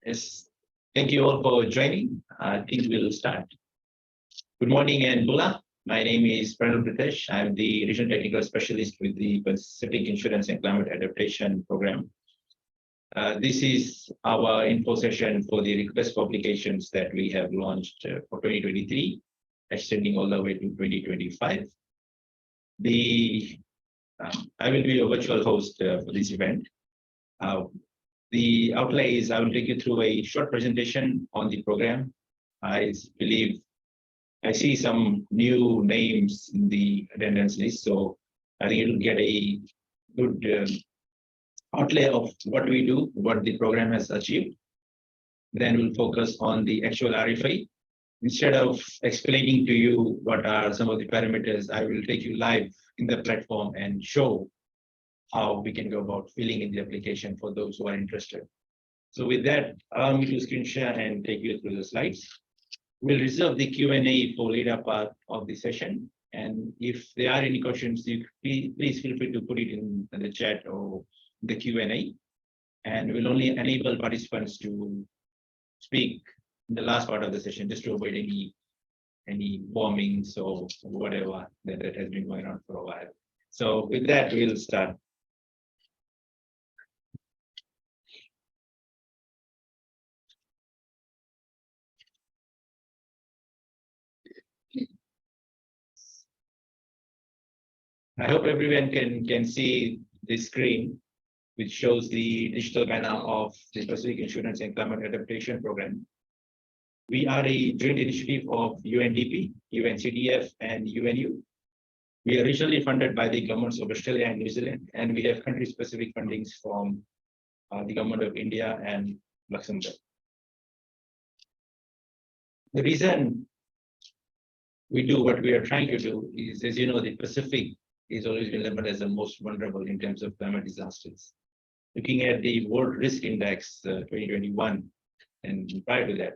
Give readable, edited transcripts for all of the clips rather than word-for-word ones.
Yes, thank you all for joining. I think we'll start. Good morning and Bula. My name is Pranal Pritesh. I'm the Regional Technical Specialist with the Pacific Insurance and Climate Adaptation Program. This is our info session for the request publications that we have launched for 2023, extending all the way to 2025. I will be a virtual host for this event. The outlay is I will take you through a short presentation on the program. I believe I see some new names in the attendance list, so I think it will get a good outlay of what we do, what the program has achieved. Then we'll focus on the actual RFA. Instead of explaining to you what are some of the parameters, I will take you live in the platform and show how we can go about filling in the application for those who are interested. So with that, allow me to screen share and take you through the slides. We'll reserve the Q&A for later part of the session. And if there are any questions, please feel free to put it in the chat or the Q&A. And we'll only enable participants to speak in the last part of the session, just to avoid any bombings or whatever that has been going on for a while. So with that, we'll start. I hope everyone can see the screen, which shows the digital banner of the Pacific Insurance and Climate Adaptation Program. We are a joint initiative of UNDP, UNCDF, and UNU. We are regionally funded by the governments of Australia and New Zealand, and we have country-specific fundings from the government of India and Luxembourg. The reason we do what we are trying to do is, as you know, the Pacific is always been labeled as the most vulnerable in terms of climate disasters. Looking at the World Risk Index 2021, and prior to that,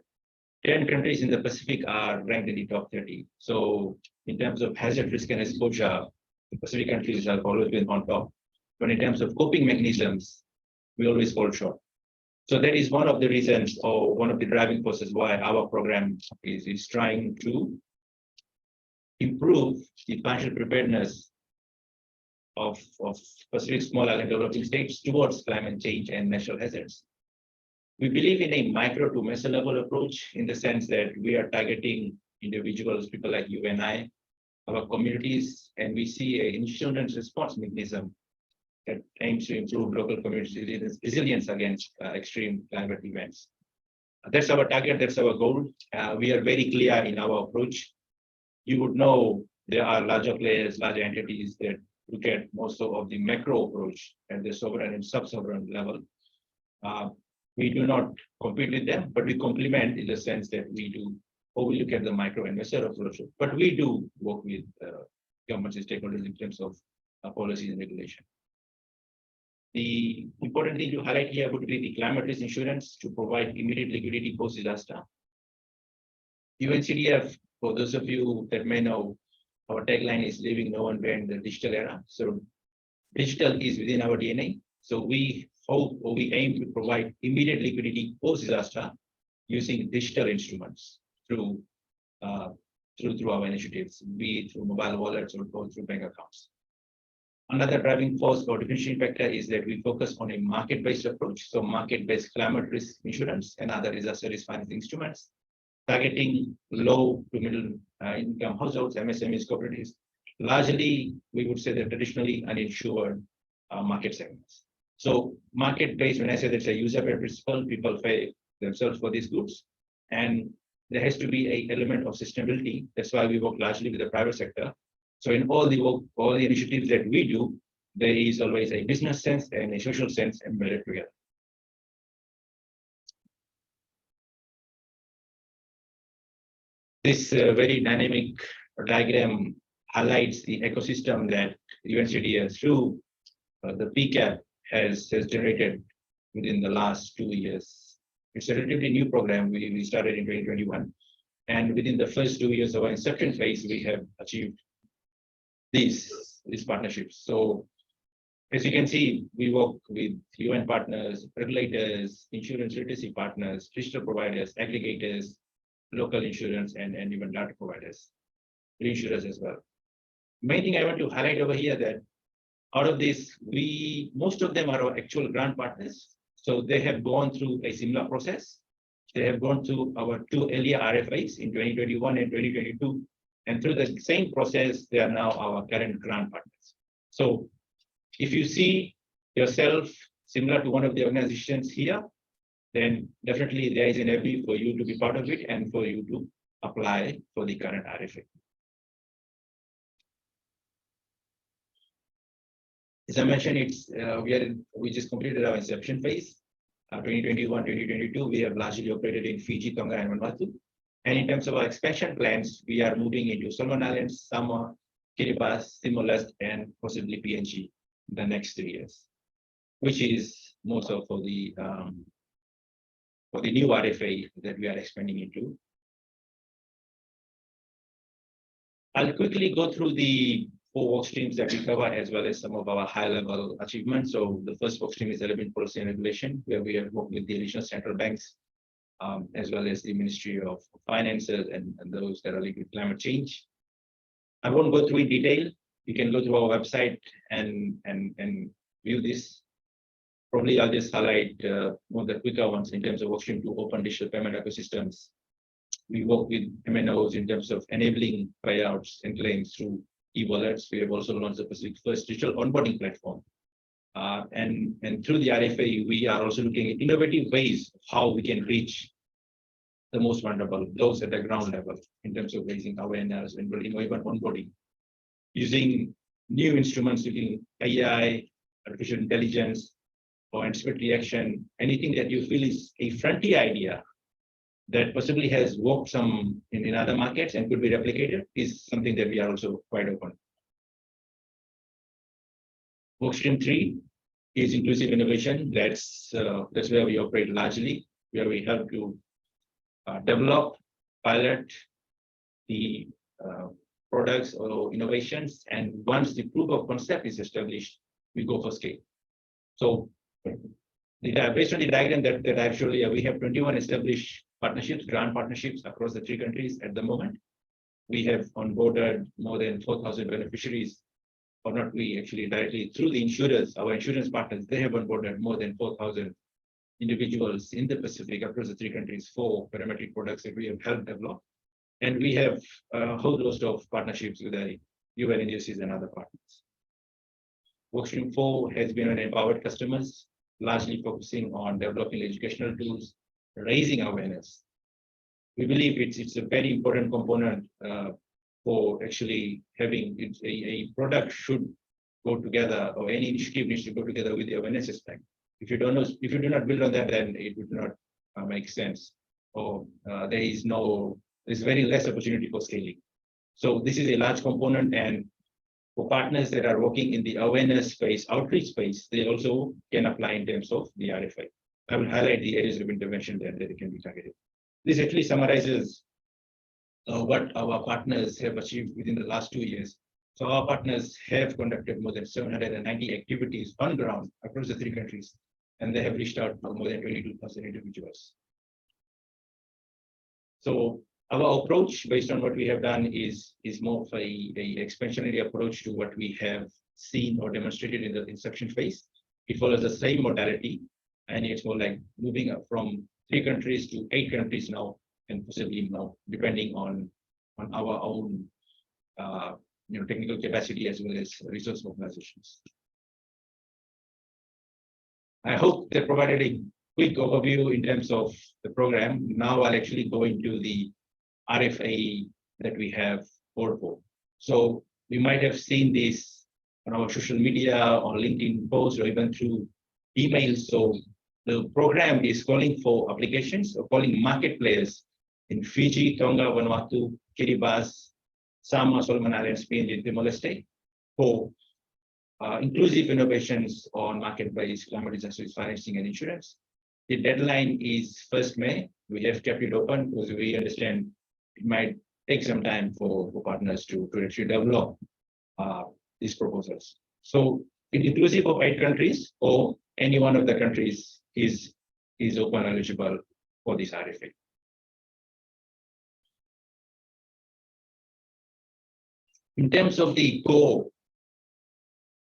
10 countries in the Pacific are ranked in the top 30. So in terms of hazard risk and exposure, the Pacific countries have always been on top. But in terms of coping mechanisms, we always fall short. So that is one of the reasons, or one of the driving forces why our program is trying to improve the financial preparedness of Pacific small island developing states towards climate change and natural hazards. We believe in a micro to meso level approach, in the sense that we are targeting individuals, people like you and I, our communities, and we see an insurance response mechanism that aims to improve local community resilience against extreme climate events. That's our target, that's our goal. We are very clear in our approach. You would know there are larger players, larger entities that look at most of the macro approach at the sovereign and sub-sovereign level. We do not compete with them, but we complement in the sense that we do, or we look at the micro and meso approach, but we do work with government stakeholders in terms of policy and regulation. The important thing to highlight here would be the climate risk insurance to provide immediate liquidity post-disaster. UNCDF, for those of you that may know, our tagline is leaving no one behind the digital era. So digital is within our DNA. So we hope, or we aim to provide immediate liquidity post-disaster using digital instruments through our initiatives, be it through mobile wallets or through bank accounts. Another driving force or differentiating factor is that we focus on a market-based approach. So market-based climate risk insurance and other disaster risk financing instruments, targeting low to middle income households, MSMEs, cooperatives. Largely, we would say that traditionally uninsured market segments. So market-based, when I say there's a user-paid principle, people pay themselves for these goods. And there has to be an element of sustainability. That's why we work largely with the private sector. So in all the work, all the initiatives that we do, there is always a business sense and a social sense embedded together. This very dynamic diagram highlights the ecosystem that UNCDF through the PCAP has generated within the last 2 years. It's a relatively new program. We started in 2021. And within the first 2 years of our inception phase, we have achieved these partnerships. So As you can see, we work with UN partners, regulators, insurance literacy partners, digital providers, aggregators, local insurance, and even data providers, reinsurers as well. Main thing I want to highlight over here that out of this, most of them are our actual grant partners. So they have gone through a similar process. They have gone through our two earlier RFAs in 2021 and 2022. And through the same process, they are now our current grant partners. So if you see yourself similar to one of the organizations here, then definitely there is an ability for you to be part of it and for you to apply for the current RFA. As I mentioned, we just completed our inception phase. 2021, 2022, we have largely operated in Fiji, Tonga, and Vanuatu. And in terms of our expansion plans, we are moving into Solomon Islands, Samoa, Kiribati, Timor-Leste, and possibly PNG in the next 3 years, which is more so for the new RFA that we are expanding into. I'll quickly go through the 4 work streams that we cover, as well as some of our high-level achievements. So the first work stream is relevant policy and regulation, where we have worked with the regional central banks, as well as the Ministry of Finances and those that are linked with climate change. I won't go through in detail. You can go to our website and view this. Probably I'll just highlight one of the quicker ones in terms of work stream 2, open digital payment ecosystems. We work with MNOs in terms of enabling payouts and claims through e-wallets. We have also launched the Pacific first digital onboarding platform. And through the RFA, we are also looking at innovative ways of how we can reach the most vulnerable, those at the ground level, in terms of raising awareness and building even onboarding, using new instruments, using AI, artificial intelligence, or instant reaction, anything that you feel is a frontier idea that possibly has worked some in other markets and could be replicated is something that we are also quite open. Workstream 3 is inclusive innovation. That's where we operate largely, where we help to develop, pilot the products or innovations. And once the proof of concept is established, we go for scale. So based on the diagram that I've shown you, we have 21 established partnerships, grant partnerships across the 3 countries at the moment. We have onboarded more than 4,000 beneficiaries, or not we actually directly through the insurers, our insurance partners, they have onboarded more than 4,000 individuals in the Pacific across the 3 countries for parametric products that we have helped develop. And we have a whole host of partnerships with the UN agencies and other partners. Workstream 4 has been on empowered customers, largely focusing on developing educational tools, raising awareness. We believe it's a very important component for actually having a product should go together, or any initiative needs to go together with the awareness aspect. If you do not build on that, then it would not make sense, or there's very less opportunity for scaling. So this is a large component, and for partners that are working in the awareness space, outreach space, they also can apply in terms of the RFI. I will highlight the areas of intervention that can be targeted. This actually summarizes what our partners have achieved within the last 2 years. So our partners have conducted more than 790 activities on ground across the 3 countries, and they have reached out to more than 22,000 individuals. So our approach, based on what we have done, is more of a expansionary approach to what we have seen or demonstrated in the inception phase. It follows the same modality, and it's more like moving up from 3 countries to 8 countries now, and possibly more, depending on our own technical capacity as well as resource mobilizations. I hope that provided a quick overview in terms of the program. Now I'll actually go into the RFA that we have for. So we might have seen this on our social media or LinkedIn posts or even through emails. So the program is calling for applications or calling market players in Fiji, Tonga, Vanuatu, Kiribati, Samoa, Solomon Islands, PNG, and Timor-Leste for inclusive innovations on market-based climate disaster financing and insurance. The deadline is 1st May. We have kept it open because we understand it might take some time for partners to actually develop these proposals. So inclusive of 8 countries, or any one of the countries is open eligible for this RFA. In terms of the core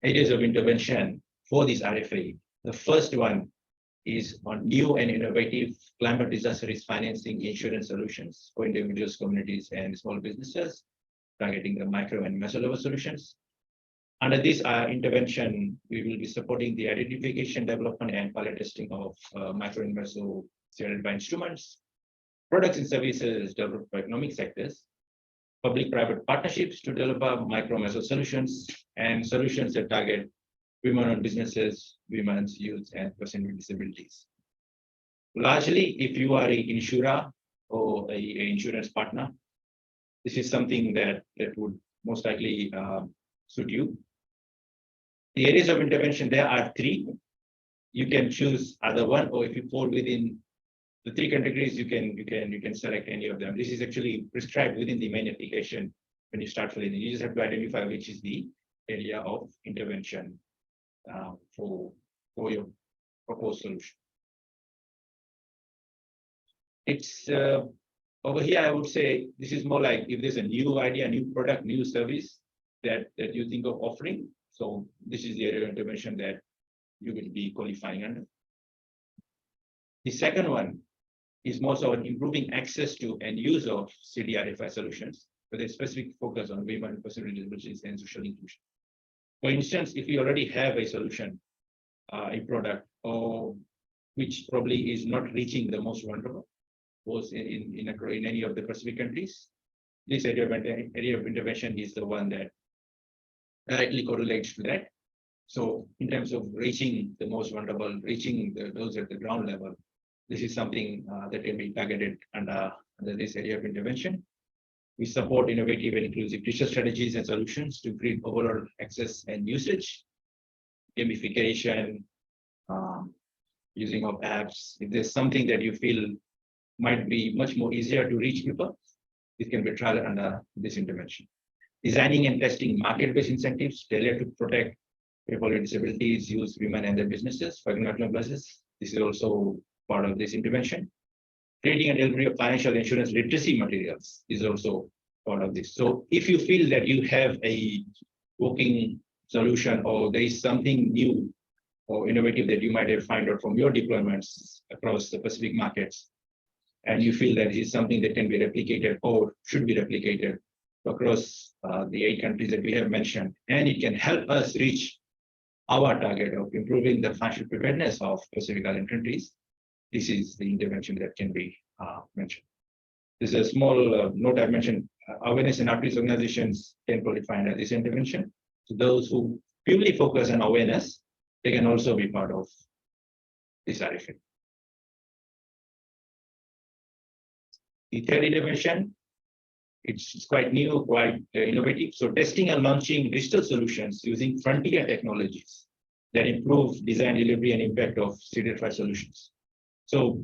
areas of intervention for this RFA, the first one is on new and innovative climate disaster risk financing insurance solutions for individuals, communities, and small businesses, targeting the micro and meso level solutions. Under this intervention, we will be supporting the identification, development, and pilot testing of micro and meso certified instruments, products and services developed by economic sectors, public-private partnerships to develop micro meso solutions, and solutions that target women-owned businesses, women's youth, and persons with disabilities. Largely, if you are an insurer or an insurance partner, this is something that would most likely suit you. The areas of intervention, there are 3. You can choose either one, or if you fall within the 3 categories, you can select any of them. This is actually prescribed within the main application when you start filling it. You just have to identify which is the area of intervention for your proposed solution. It's over here, I would say this is more like if there's a new idea, new product, new service that you think of offering. So this is the area of intervention that you will be qualifying under. The second one is more so on improving access to and use of CDRFI solutions with a specific focus on women, persons with disabilities, and social inclusion. For instance, if you already have a solution, a product, or which probably is not reaching the most vulnerable, both in any of the Pacific countries, this area of intervention is the one that directly correlates to that. So in terms of reaching the most vulnerable, reaching those at the ground level, this is something that can be targeted under this area of intervention. We support innovative and inclusive digital strategies and solutions to increase overall access and usage, gamification, using of apps. If there's something that you feel might be much more easier to reach people, it can be tried under this intervention. Designing and testing market-based incentives tailored to protect people with disabilities, youth, women, and their businesses for economic purposes. This is also part of this intervention. Creating and delivery of financial insurance literacy materials is also part of this. So if you feel that you have a working solution, or there is something new or innovative that you might have found out from your deployments across the Pacific markets, and you feel that is something that can be replicated or should be replicated across the 8 countries that we have mentioned, and it can help us reach our target of improving the financial preparedness of Pacific Island countries, this is the intervention that can be mentioned. This is a small note I mentioned. Awareness and outreach organizations can qualify under this intervention. So those who purely focus on awareness, they can also be part of this RFA. The third intervention, it's quite new, quite innovative. So testing and launching digital solutions using frontier technologies that improve design, delivery, and impact of CDRFI solutions. So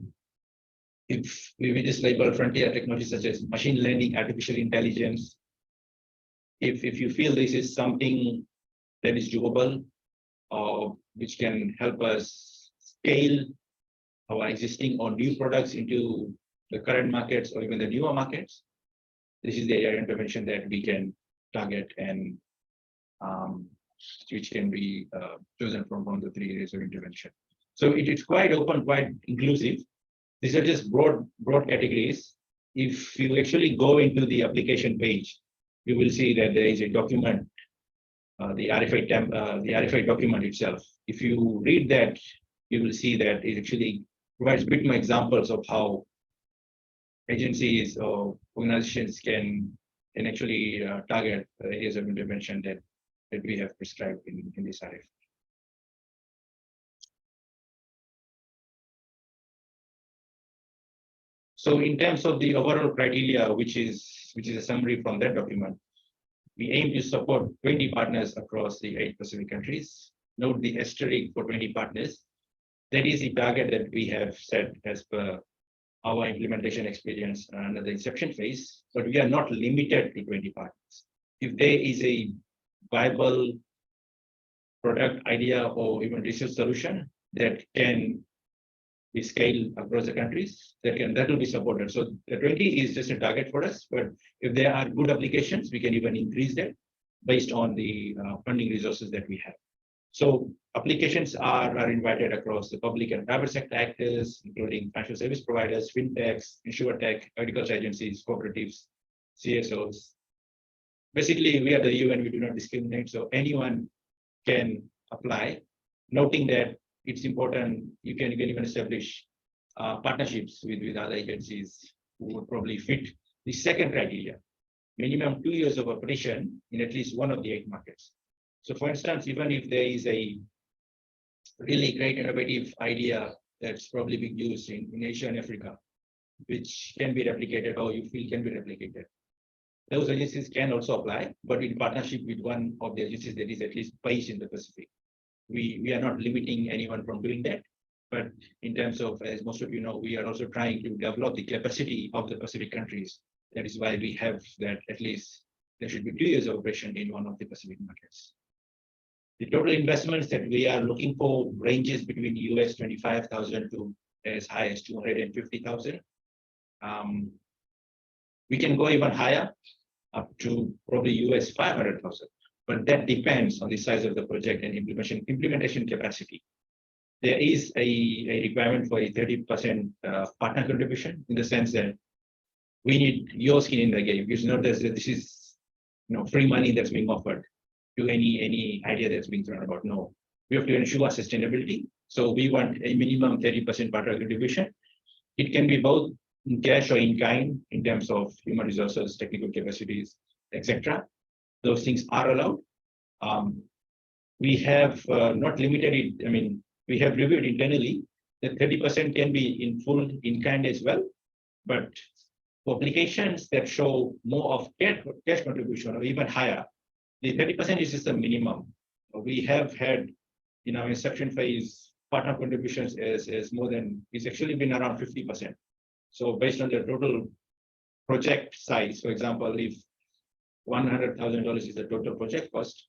if we just label frontier technologies such as machine learning, artificial intelligence, if you feel this is something that is doable, or which can help us scale our existing or new products into the current markets or even the newer markets, this is the area of intervention that we can target and which can be chosen from the 3 areas of intervention. So it is quite open, quite inclusive. These are just broad categories. If you actually go into the application page, you will see that there is a document, the RFA document itself. If you read that, you will see that it actually provides a bit more examples of how agencies or organizations can actually target areas of intervention that we have prescribed in this RFA. So in terms of the overall criteria, which is a summary from that document, we aim to support 20 partners across the 8 Pacific countries. Note the asterisk for 20 partners. That is the target that we have set as per our implementation experience under the inception phase, but we are not limited to 20 partners. If there is a viable product idea or even research solution that can be scaled across the countries, that will be supported. So the 20 is just a target for us, but if there are good applications, we can even increase that based on the funding resources that we have. So applications are invited across the public and private sector actors, including financial service providers, fintechs, insurtech, agriculture agencies, cooperatives, CSOs. Basically, we are the EU and we do not discriminate, so anyone can apply, noting that it's important, you can even establish partnerships with other agencies who would probably fit the second criteria, minimum 2 years of operation in at least one of the 8 markets. So for instance, even if there is a really great innovative idea that's probably being used in Asia and Africa, which can be replicated or you feel can be replicated, those agencies can also apply, but in partnership with one of the agencies that is at least based in the Pacific. We are not limiting anyone from doing that, but in terms of, as most of you know, we are also trying to develop the capacity of the Pacific countries. That is why we have that at least there should be 2 years of operation in one of the Pacific markets. The total investments that we are looking for ranges between US 25,000 to as high as 250,000. We can go even higher, up to probably US 500,000, but that depends on the size of the project and implementation capacity. There is a requirement for a 30% partner contribution, in the sense that we need your skin in the game. It's not that this is free money that's being offered to any idea that's being thrown about. No, we have to ensure sustainability. So we want a minimum 30% partner contribution. It can be both in cash or in kind, in terms of human resources, technical capacities, etc. Those things are allowed. We have not limited it. I mean, we have reviewed internally that 30% can be in full in kind as well, but for applications that show more of cash contribution or even higher, the 30% is just the minimum. We have had in our inception phase partner contributions as more than, it's actually been around 50%. So based on the total project size, for example, if $100,000 is the total project cost,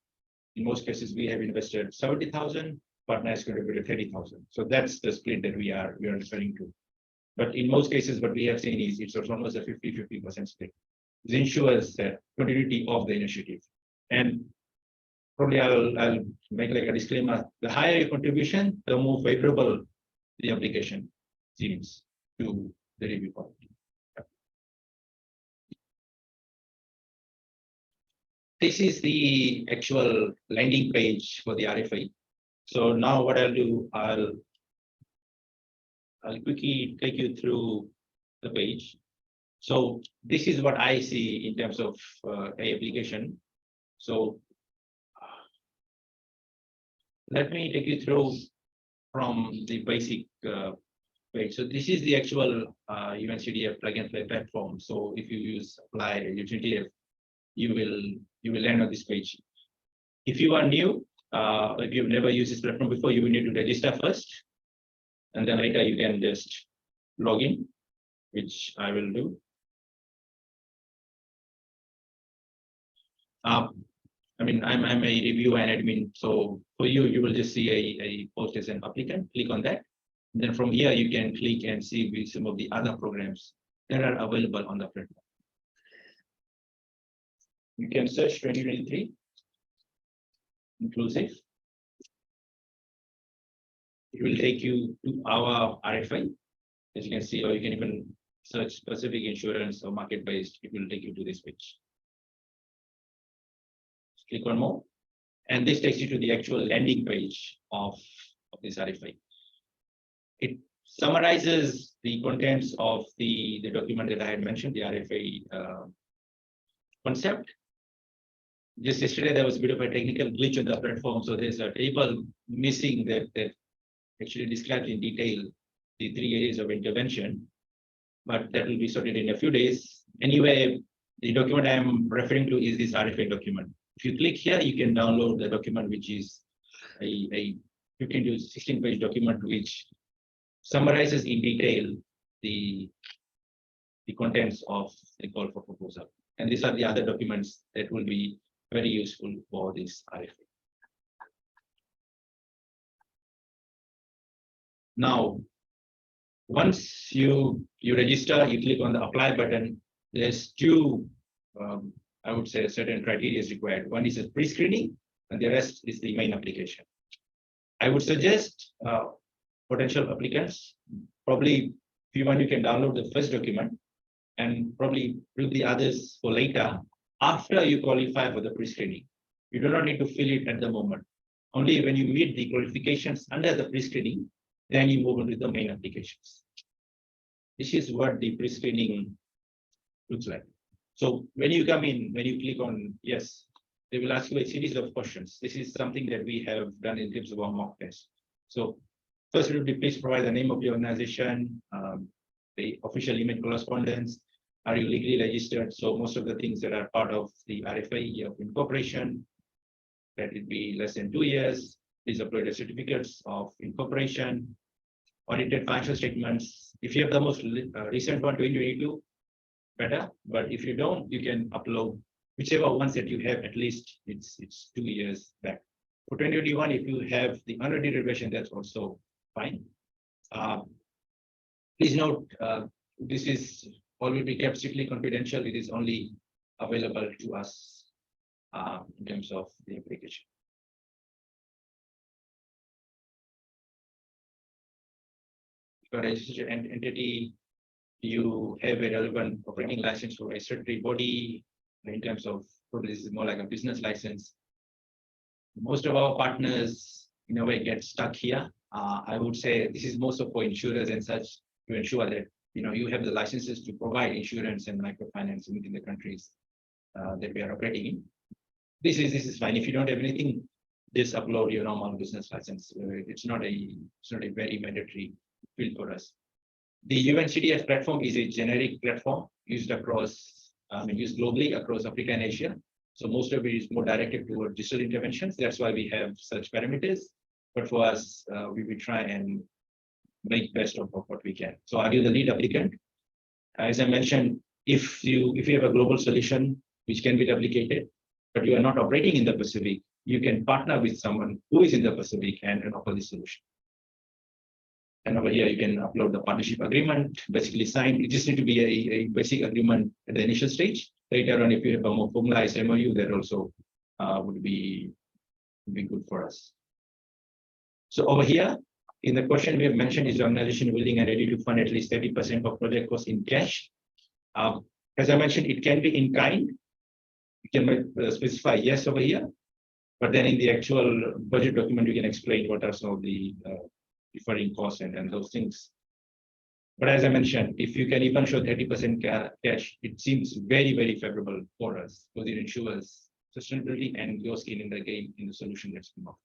in most cases we have invested 70,000, partners contributed 30,000. So that's the split that we are referring to. But in most cases, what we have seen is it's almost a 50-50% split. This ensures the continuity of the initiative. And probably I'll make like a disclaimer: the higher your contribution, the more favorable the application seems to the review quality. This is the actual landing page for the RFA. So now what I'll do, I'll quickly take you through the page. So this is what I see in terms of a application. So let me take you through from the basic page. So this is the actual UNCDF plug and play platform. So if you use apply UNCDF, you will land on this page. If you are new, if you've never used this platform before, you will need to register first, and then later you can just log in, which I will do. I mean, I'm a reviewer and admin, so for you, you will just see a post as an applicant. Click on that. And then from here, you can click and see some of the other programs that are available on the platform. You can search 2023 inclusive. It will take you to our RFA, as you can see, or you can even search specific insurance or market-based. It will take you to this page. Click on more, and this takes you to the actual landing page of this RFA. It summarizes the contents of the document that I had mentioned, the RFA concept. Just yesterday, there was a bit of a technical glitch on the platform, so there's a table missing that actually describes in detail the 3 areas of intervention, but that will be sorted in a few days. Anyway, the document I'm referring to is this RFA document. If you click here, you can download the document, which is a 15 to 16 page document, which summarizes in detail the contents of the call for proposal. And these are the other documents that will be very useful for this RFA. Now, once you register, you click on the apply button. There's two, I would say, certain criteria is required. One is a pre-screening, and the rest is the main application. I would suggest potential applicants, probably if you want, you can download the first document and probably do the others for later after you qualify for the pre-screening. You do not need to fill it at the moment. Only when you meet the qualifications under the pre-screening, then you move on to the main applications. This is what the pre-screening looks like. So when you come in, when you click on yes, they will ask you a series of questions. This is something that we have done in terms of our mock test. So first, it will be please provide the name of your organization, the official email correspondence. Are you legally registered? So most of the things that are part of the RFA of incorporation, that will be less than 2 years. Please upload the certificates of incorporation, audited financial statements. If you have the most recent one, 2022, better. But if you don't, you can upload whichever ones that you have, at least it's 2 years back. For 2021, if you have the unaudited version, that's also fine. Please note, this is all will be kept strictly confidential. It is only available to us in terms of the application. For registered entity, you have a relevant operating license for a statutory body. In terms of, probably this is more like a business license. Most of our partners, in a way, get stuck here. I would say this is most of for insurers and such, to ensure that you have the licenses to provide insurance and microfinance within the countries that we are operating in. This is fine. If you don't have anything, just upload your normal business license. It's not a very mandatory field for us. The UNCDF platform is a generic platform used across, used globally across Africa and Asia. So most of it is more directed toward digital interventions. That's why we have such parameters. But for us, we will try and make best of what we can. So are you the lead applicant? As I mentioned, if you have a global solution which can be replicated, but you are not operating in the Pacific, you can partner with someone who is in the Pacific and offer the solution. And over here, you can upload the partnership agreement, basically signed. It just need to be a basic agreement at the initial stage. Later on, if you have a more formalized MOU, that also would be good for us. So over here, in the question we have mentioned, is the organization willing and ready to fund at least 30% of project costs in cash? As I mentioned, it can be in kind. You can specify yes over here, but then in the actual budget document, you can explain what are some of the differing costs and those things. But as I mentioned, if you can even show 30% cash, it seems very, very favorable for us, because it ensures sustainability and your skin in the game in the solution that's come up.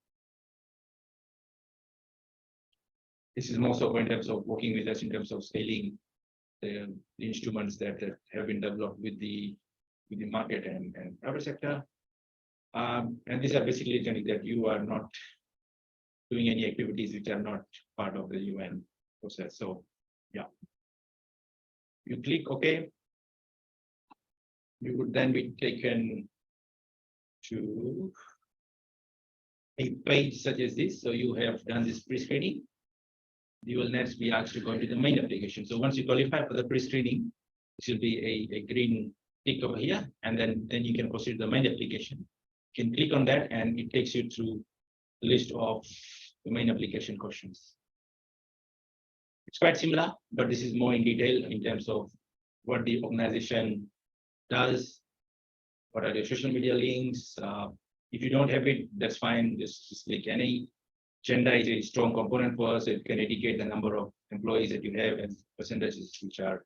This is more so in terms of working with us in terms of scaling the instruments that have been developed with the market and private sector. And these are basically that you are not doing any activities which are not part of the UN process. So yeah, you click OK. You would then be taken to a page such as this. So you have done this pre-screening. You will next be asked to go into the main application. So once you qualify for the pre-screening, this will be a green tick over here, and then you can proceed to the main application. You can click on that, and it takes you through the list of the main application questions. It's quite similar, but this is more in detail in terms of what the organization does, what are the social media links. If you don't have it, that's fine. Just click any. Gender is a strong component for us. It can indicate the number of employees that you have and percentages which are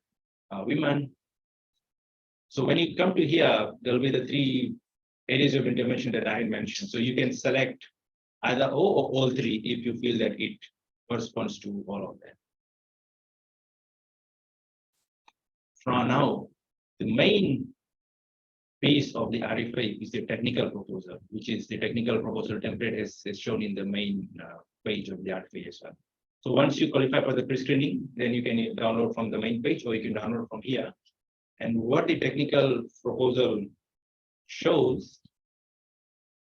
women. So when you come to here, there'll be the 3 areas of intervention that I had mentioned. So you can select either O or all 3 if you feel that it corresponds to all of them. From now, the main piece of the RFA is the technical proposal, which is the technical proposal template as shown in the main page of the RFA as well. So once you qualify for the pre-screening, then you can download from the main page, or you can download from here. And what the technical proposal shows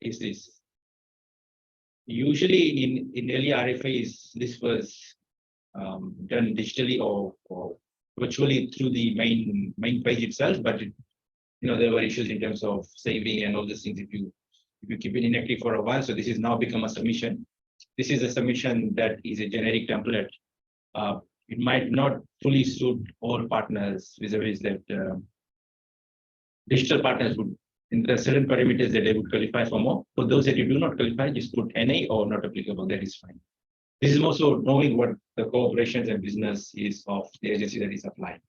is this. Usually in early RFAs, this was done digitally or virtually through the main page itself, but there were issues in terms of saving and all these things if you keep it inactive for a while. So this is now become a submission. This is a submission that is a generic template. It might not fully suit all partners vis-a-vis that digital partners would, in the certain parameters that they would qualify for more. For those that you do not qualify, just put NA or not applicable, that is fine. This is also knowing what the cooperations and business is of the agency that is applying.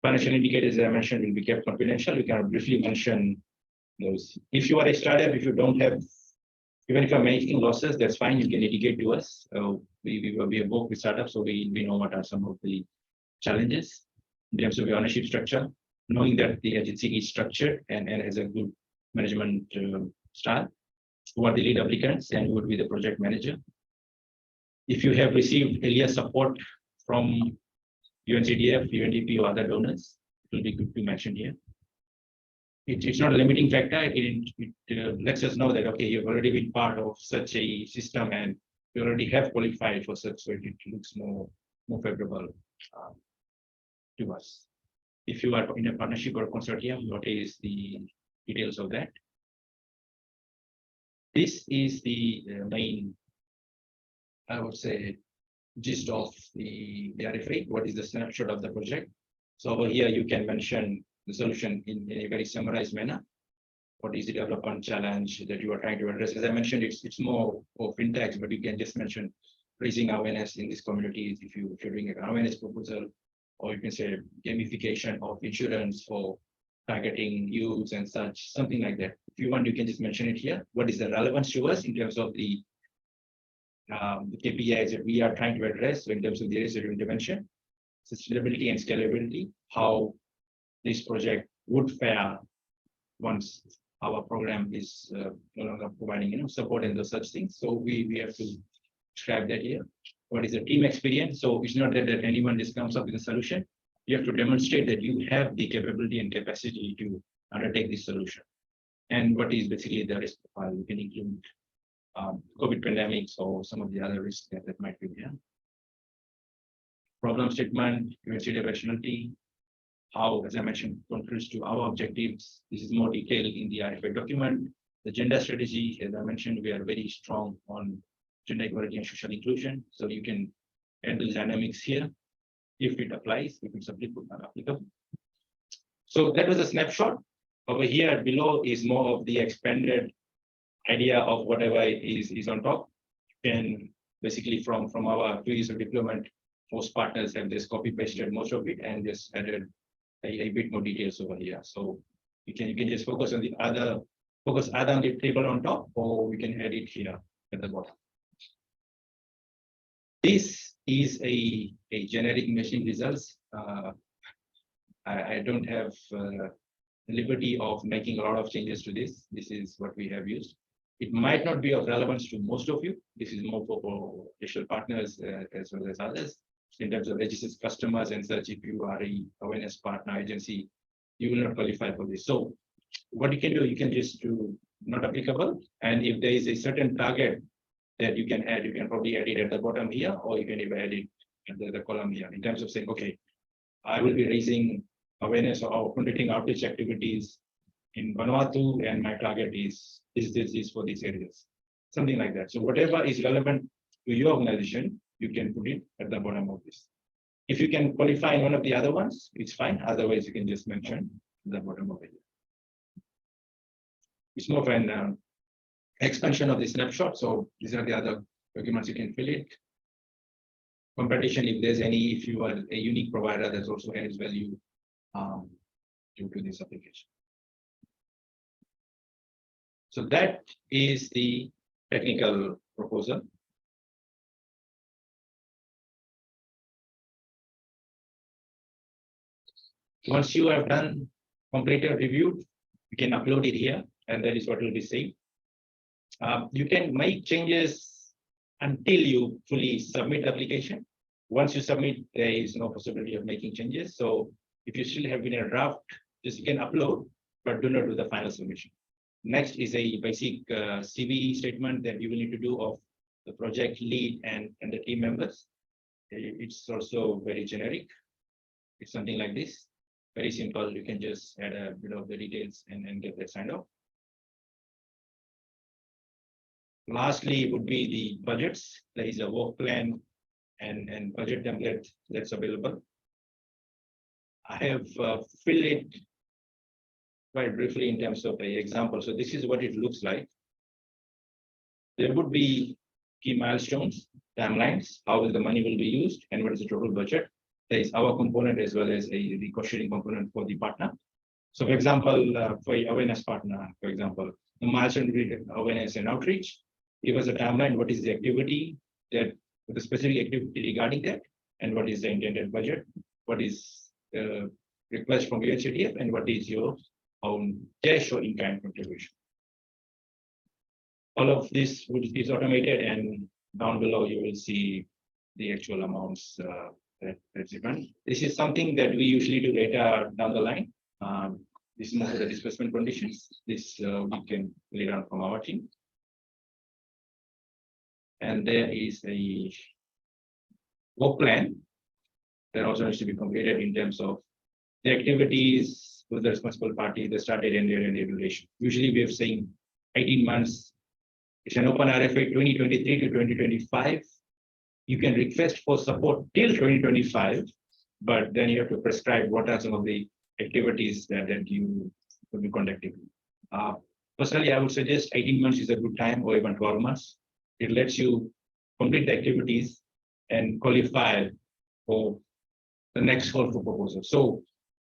Financial indicators, as I mentioned, will be kept confidential. We can briefly mention those. If you are a startup, if you don't have, even if you're making losses, that's fine. You can indicate to us. We have worked with startups, so we know what are some of the challenges in terms of the ownership structure, knowing that the agency is structured and has a good management style, who are the lead applicants and who would be the project manager. If you have received earlier support from UNCDF, UNDP, or other donors, it will be good to mention here. It's not a limiting factor. It lets us know that, okay, you've already been part of such a system and you already have qualified for such, so it looks more favorable to us. If you are in a partnership or consortium, what is the details of that? This is the main, I would say, gist of the RFA. What is the snapshot of the project? So over here, you can mention the solution in a very summarized manner. What is the development challenge that you are trying to address? As I mentioned, it's more of fintechs, but you can just mention raising awareness in these communities if you're doing an awareness proposal, or you can say gamification of insurance for targeting youths and such, something like that. If you want, you can just mention it here. What is the relevance to us in terms of the KPIs that we are trying to address in terms of the areas of intervention, sustainability and scalability, how this project would fare once our program is no longer providing support and those such things. So we have to describe that here. What is the team experience? So it's not that anyone just comes up with a solution. You have to demonstrate that you have the capability and capacity to undertake this solution. And what is basically the risk profile? You can include COVID pandemics or some of the other risks that might be there. Problem statement, UNCDF rationality, how, as I mentioned, contributes to our objectives. This is more detailed in the RFA document. The gender strategy, as I mentioned, we are very strong on gender equality and social inclusion. So you can add the dynamics here. If it applies, you can simply put applicable. So that was a snapshot. Over here below is more of the expanded idea of whatever is on top. And basically from our 2 years of deployment, most partners have just copy pasted most of it and just added a bit more details over here. So you can just focus on the other on the table on top, or we can add it here at the bottom. This is a generic machine results. I don't have the liberty of making a lot of changes to this. This is what we have used. It might not be of relevance to most of you. This is more for digital partners as well as others. In terms of registered customers and such, if you are a awareness partner agency, you will not qualify for this. So what you can do, you can just do not applicable. And if there is a certain target that you can add, you can probably add it at the bottom here, or you can even add it at the column here in terms of saying, okay, I will be raising awareness or conducting outreach activities in Vanuatu, and my target is for these areas, something like that. So whatever is relevant to your organization, you can put it at the bottom of this. If you can qualify in one of the other ones, it's fine. Otherwise, you can just mention the bottom of it. It's more of an expansion of the snapshot. So these are the other documents you can fill it. Competition, if there's any, if you are a unique provider, that's also adds value to this application. So that is the technical proposal. Once you have done completed review, you can upload it here, and that is what will be saved. You can make changes until you fully submit the application. Once you submit, there is no possibility of making changes. So if you still have in a draft, just you can upload, but do not do the final submission. Next is a basic CVE statement that you will need to do of the project lead and the team members. It's also very generic. It's something like this, very simple. You can just add a bit of the details and get that signed off. Lastly, would be the budgets. There is a work plan and budget template that's available. I have filled it quite briefly in terms of an example. So this is what it looks like. There would be key milestones, timelines, how the money will be used, and what is the total budget. There is our component as well as the cost sharing component for the partner. So for example, for awareness partner, for example, the milestone will be awareness and outreach. Give us a timeline, what is the activity, that the specific activity regarding that, and what is the intended budget, what is the request from UHCTF, and what is your own cash or in-kind contribution. All of this is automated, and down below you will see the actual amounts that's given. This is something that we usually do later down the line. This is more of the disbursement conditions. This we can lay down from our team. And there is a work plan that also needs to be completed in terms of the activities with the responsible party, the start date and the duration. Usually we have saying 18 months. It's an open RFA 2023 to 2025. You can request for support till 2025, but then you have to prescribe what are some of the activities that you will be conducting. Personally, I would suggest 18 months is a good time, or even 12 months. It lets you complete the activities and qualify for the next call for proposal. So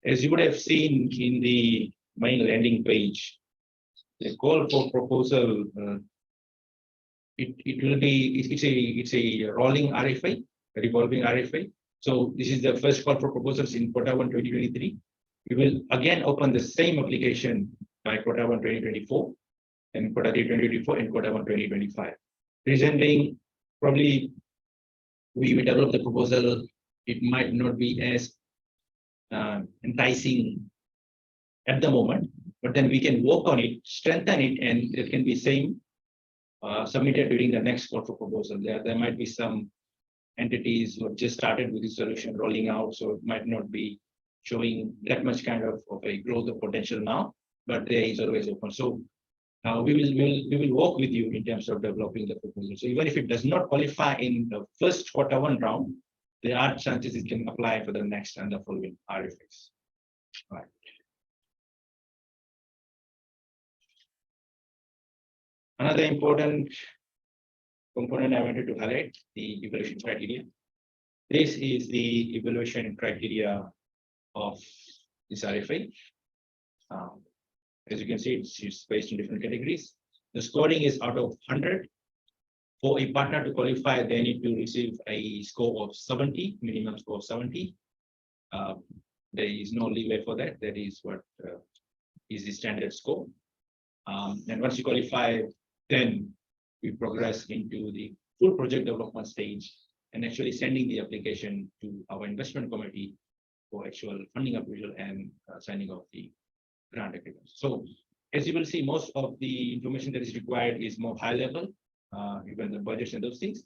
as you would have seen in the main landing page, the call for proposal, it will be, it's a rolling RFA, a revolving RFA. So this is the first call for proposals in Q1 2023. We will again open the same application by Q1 2024 and Q3 2024 and Q1 2025. Reason being, probably we develop the proposal, it might not be as enticing at the moment, but then we can work on it, strengthen it, and it can be same submitted during the next call for proposal. There might be some entities who have just started with the solution rolling out, so it might not be showing that much kind of a growth of potential now, but there is always open. So we will work with you in terms of developing the proposal. So even if it does not qualify in the first Q1 round, there are chances it can apply for the next and the following RFAs. Right. Another important component I wanted to highlight, the evaluation criteria. This is the evaluation criteria of this RFA. As you can see, it's based on different categories. The scoring is out of 100. For a partner to qualify, they need to receive a score of 70, minimum score of 70. There is no leeway for that. That is what is the standard score. And once you qualify, then we progress into the full project development stage and actually sending the application to our investment committee for actual funding approval and signing of the grant agreement. So as you will see, most of the information that is required is more high level, even the budgets and those things.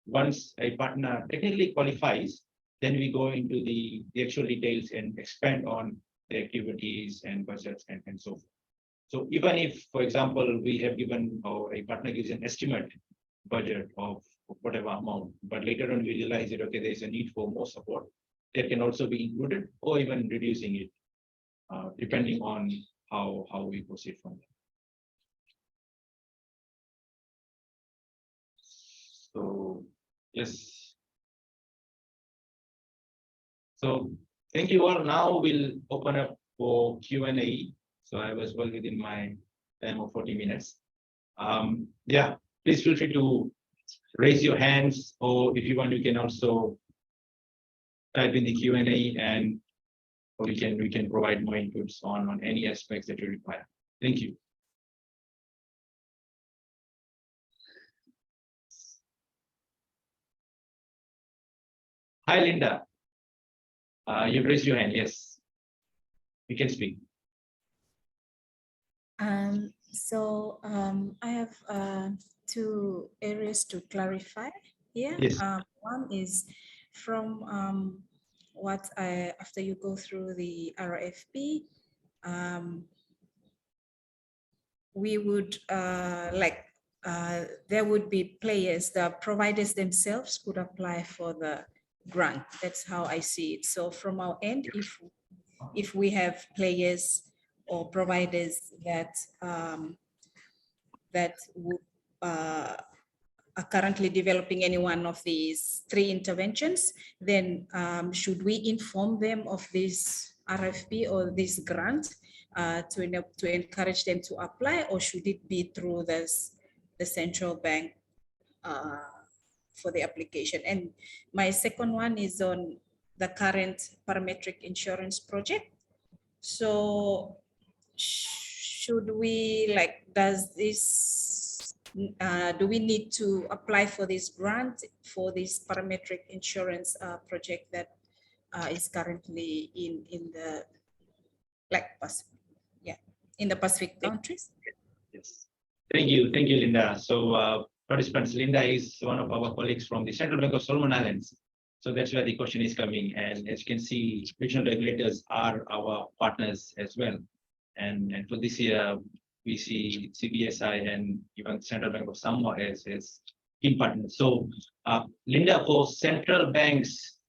Once a partner technically qualifies, then we go into the actual details and expand on the activities and budgets and so forth. So even if, for example, we have given, or a partner gives an estimate budget of whatever amount, but later on we realize that, okay, there's a need for more support, that can also be included, or even reducing it, depending on how we proceed from there. So, yes. So thank you all. Now we'll open up for Q&A. So I was well within my time of 40 minutes. Yeah, please feel free to raise your hands, or if you want, you can also type in the Q&A, and we can provide more inputs on any aspects that you require. Thank you. Hi, Linda. You've raised your hand. Yes, you can speak. I have two areas to clarify here. Yes. One is from after you go through the RFP, we would there would be players, the providers themselves could apply for the grant. That's how I see it. So from our end, if we have players or providers that would are currently developing any one of these 3 interventions, then should we inform them of this RFP or this grant to encourage them to apply, or should it be through the central bank for the application? And my second one is on the current parametric insurance project. So should we do we need to apply for this grant for this parametric insurance project that is currently in the in the Pacific countries? Yes. Thank you, Linda. So participants, Linda is one of our colleagues from the Central Bank of Solomon Islands. So that's where the question is coming. And as you can see, regional regulators are our partners as well. And for this year, we see CBSI and even Central Bank of Samoa as key partners. So Linda, for central banks,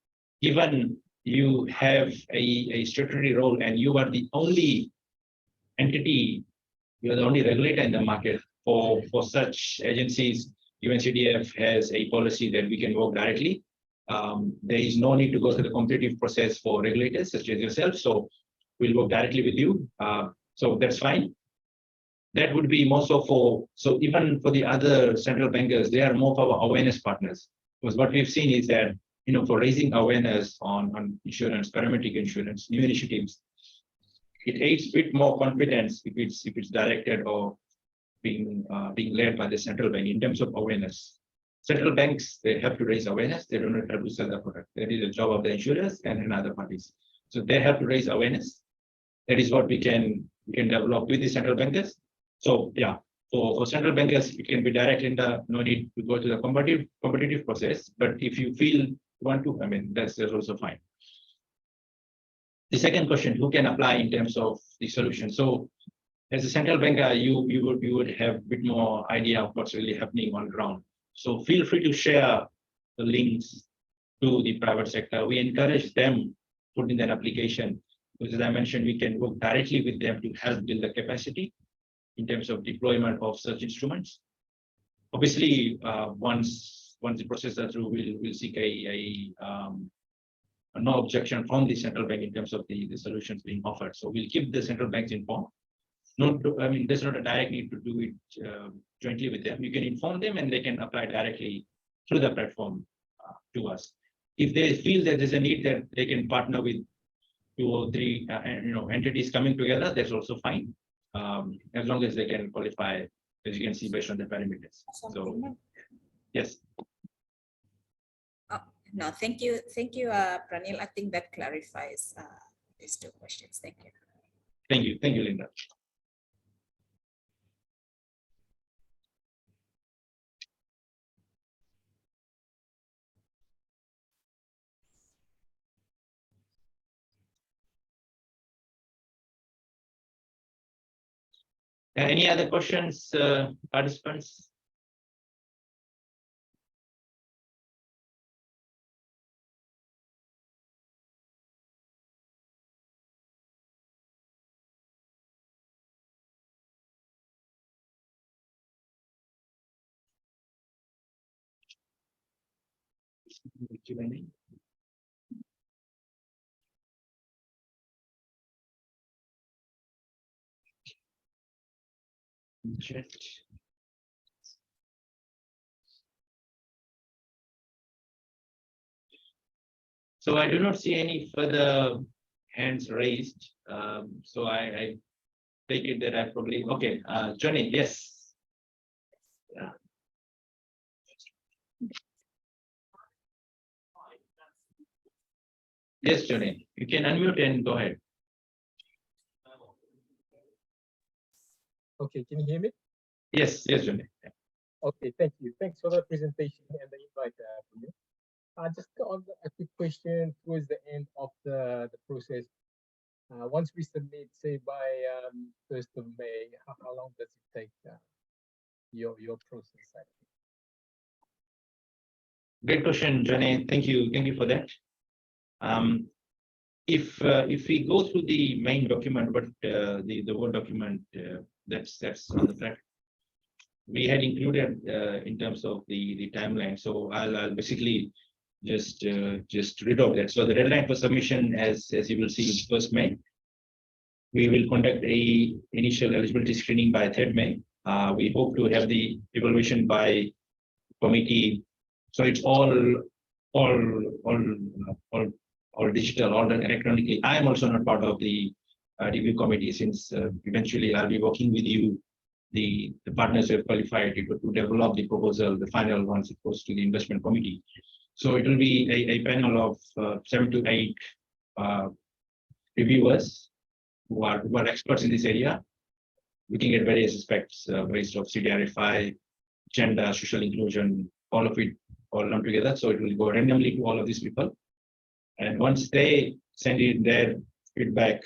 given you have a statutory role and you are the only entity, you are the only regulator in the market for such agencies, UNCDF has a policy that we can work directly. There is no need to go through the competitive process for regulators such as yourself. So we'll work directly with you. So that's fine. That would be more so even for the other central bankers, they are more of our awareness partners. Because what we've seen is that, for raising awareness on insurance, parametric insurance, new initiatives, it aids a bit more confidence if it's directed or being led by the central bank in terms of awareness. Central banks, they have to raise awareness. They don't have to sell the product. That is the job of the insurers and other parties. So they have to raise awareness. That is what we can develop with the central bankers. So yeah, for central bankers, it can be direct in the no need to go to the competitive process. But if you feel you want to, that's also fine. The second question, who can apply in terms of the solution? So as a central banker, you would have a bit more idea of what's really happening on ground. So feel free to share the links to the private sector. We encourage them to put in their application, because as I mentioned, we can work directly with them to help build the capacity in terms of deployment of such instruments. Obviously, once the process is through, we'll seek a no objection from the central bank in terms of the solutions being offered. So we'll keep the central banks informed. There's not a direct need to do it jointly with them. You can inform them and they can apply directly through the platform to us. If they feel that there's a need that they can partner with 2 or 3 entities coming together, that's also fine. As long as they can qualify, as you can see, based on the parameters. So yes. No, thank you, Pranil. I think that clarifies these 2 questions. Thank you. Thank you, Linda. Any other questions, participants? So I do not see any further hands raised. So I take it that I probably, okay, Johnny, yes. Yeah. Yes, Johnny, you can unmute and go ahead. Okay, can you hear me? Yes, Johnny. Okay, thank you. Thanks for the presentation and the invite from you. Just a quick question towards the end of the process. Once we submit, say by 1st of May, how long does it take your process? Great question, Johnny. Thank you for that. If we go through the main document, but the Word document that's on the track, we had included in terms of the timeline. So I'll basically just read out that. So the deadline for submission, as you will see, is 1st May. We will conduct a initial eligibility screening by 3rd May. We hope to have the evaluation by committee. So it's all digital, all done electronically. I am also not part of the review committee, since eventually I'll be working with you, the partners who have qualified to develop the proposal, the final once it goes to the investment committee. So it will be a panel of 7 to 8 reviewers who are experts in this area, looking at various aspects based of CDRFI, gender, social inclusion, all of it all lumped together. So it will go randomly to all of these people. And once they send in their feedback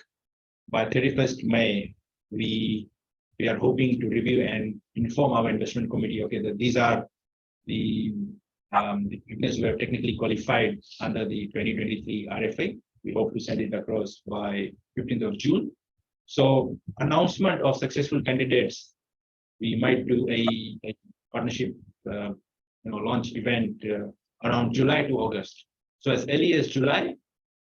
by 31st May, we are hoping to review and inform our investment committee, okay, that these are the people who have technically qualified under the 2023 RFA. We hope to send it across by 15th of June. So announcement of successful candidates, we might do a partnership launch event around July to August. So as early as July,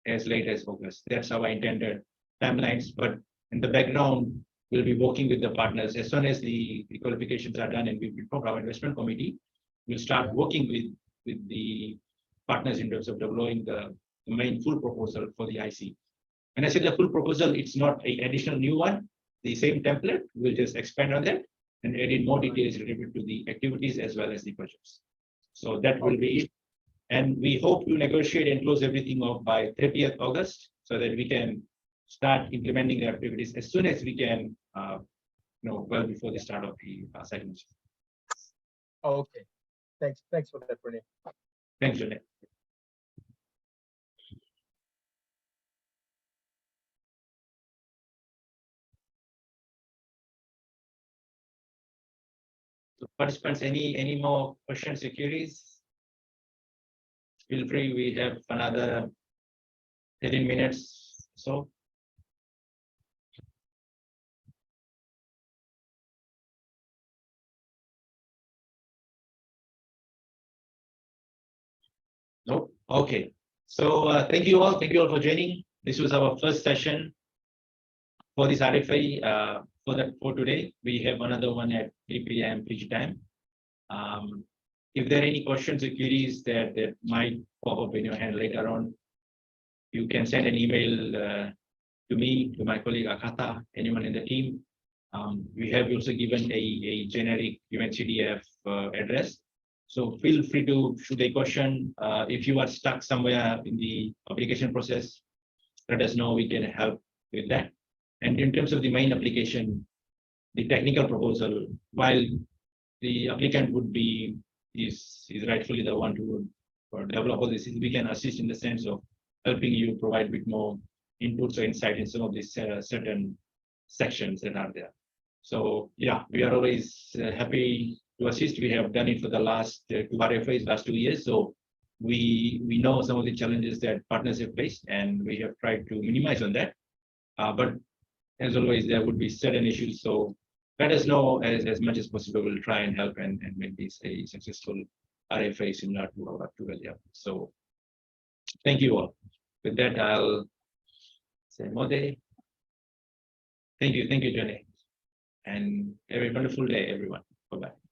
as late as August. That's our intended timelines. But in the background, we'll be working with the partners. As soon as the qualifications are done and we inform our investment committee, we'll start working with the partners in terms of developing the main full proposal for the IC. When I say the full proposal, it's not an additional new one. The same template, we'll just expand on that and add in more details related to the activities as well as the projects. So that will be it. And we hope to negotiate and close everything off by 30th August so that we can start implementing the activities as soon as we can, well before the start of the segment. Okay. Thanks for that, Rene. Thanks, Rene. So participants, any more questions or queries? Feel free, we have another 13 minutes or so. No? Okay. So thank you all for joining. This was our first session for this RFA for today. We have another one at 3 p.m. Fiji time. If there are any questions or queries that might pop up in your hand later on, you can send an email to me, to my colleague Akata, anyone in the team. We have also given a generic UNCDF address. So feel free to shoot a question. If you are stuck somewhere in the application process, let us know, we can help with that. And in terms of the main application, the technical proposal, while the applicant is rightfully the one to develop all this, we can assist in the sense of helping you provide a bit more inputs or insight in some of these certain sections that are there. So yeah, we are always happy to assist. We have done it for the last 2 RFAs, last 2 years. So we know some of the challenges that partners have faced, and we have tried to minimize on that. But as always, there would be certain issues. So let us know as much as possible. We'll try and help and make this a successful RFA similar to our earlier. So thank you all. With that, I'll say more day. Thank you, Johnny. And have a wonderful day, everyone. Bye-bye.